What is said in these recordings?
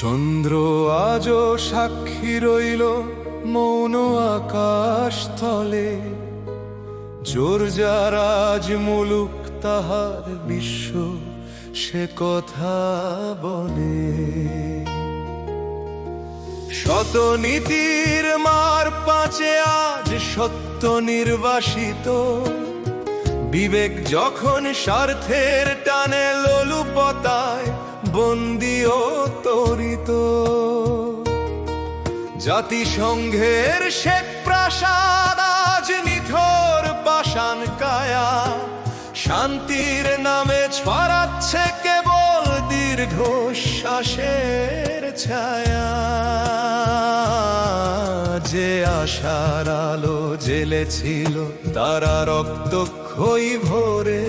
চন্দ্র আজও সাক্ষী রইল মৌন আকাশ তলে, জোর যার আজ মুলুক তাহার বিশ্ব সে কথা বলে। শত নীতির মার পাচে আজ সত্য নির্বাসিত, বিবেক যখন স্বার্থের টানে লোলুপতায় বন্দী ও তরিত। জাতিসংঘের শেখ প্রাসাদ আজ নিথর পাষাণ কায়া, শান্তির নামে ছড়াচ্ছে কেবল দীর্ঘশ্বাসের ছায়া। যে আশার আলো জ্বেলেছিল তারা রক্তক্ষয়ী ভরে,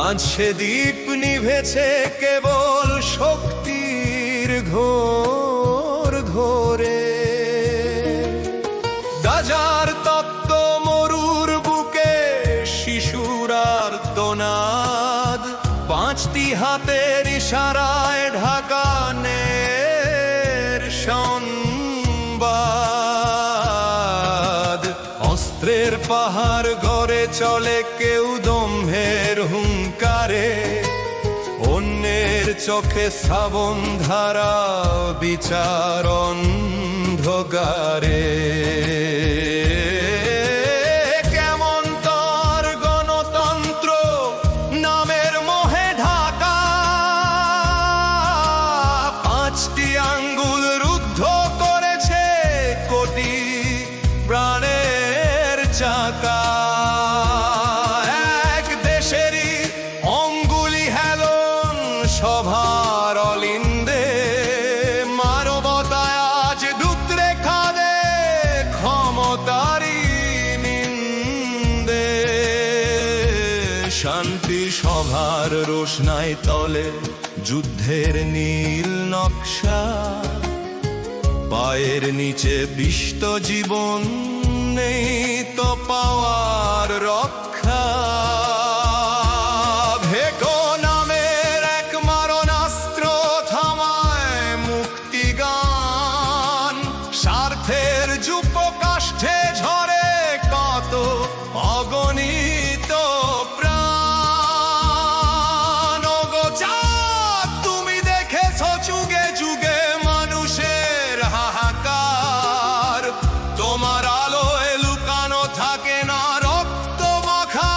আজ সে দ্বীপ নিভেছে কেবল শক্তির ঘোর ঘোরে। গাজার তত্ত্ব মরুর বুকে শিশুর আর্তনাদ, পাঁচটি হাতের ইশারায় ঢাকা নের সংবাদ। অস্ত্রের পাহাড় গড়ে চলে কেউ দম্ভের হুঙ্কারে, অন্যের চোখে শ্রাবণ ধারা বিচার অন্ধকারে। কেমন তার গণতন্ত্র নামের মোহে ঢাকা, পাঁচটি আঙ্গুল রুদ্ধ করেছে কোটি প্রাণের চাকা। এক দেশেরই অঙ্গুলি হেলন সভার অলিন্দে, মানবতায় আজ দুত্রে খাদে ক্ষমতারি নিন্দে। শান্তি সভার রোশনাই তলে যুদ্ধের নীল নকশা, পায়ের নিচে বিষ্ট জীবন নেই তো পাওয়ার রক্ষা। ভেকো নামের এক মারণাস্ত্র থামায় মুক্তিগান, স্বার্থের যুপ কাষ্ঠে ঝরে কত অগণিত প্রাণ। ওগো চাঁদ, তুমি দেখেছ যুগে যুগে মানুষের হাহাকার, তোমার আলোয় লুকানো থাকে না রক্ত মাখা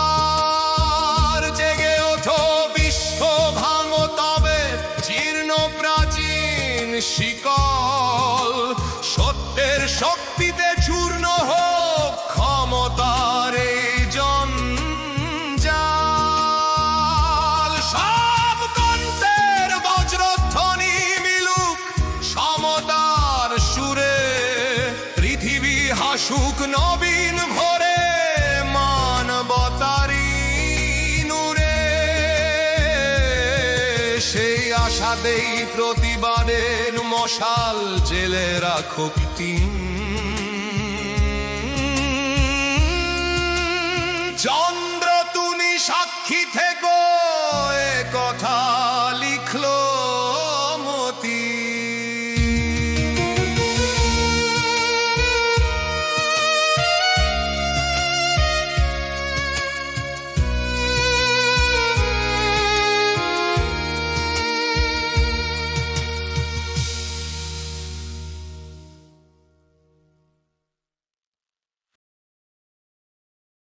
অন্ধকার। জেগে ওঠো বিশ্ব, ভাঙো তবে জীর্ণ প্রাচীন শিকল, সত্যের শক্তিতে চূর্ণ হোক ক্ষমতার এই জঞ্জাল। সব কণ্ঠের বজ্রধ্বনি মিলুক সমতার সুরে, পৃথিবী হাসুক নবীন ভরে মানবতারি নূরে। সেই আশাতেই প্রতিবাদের মশাল জেলে রাখুক তিন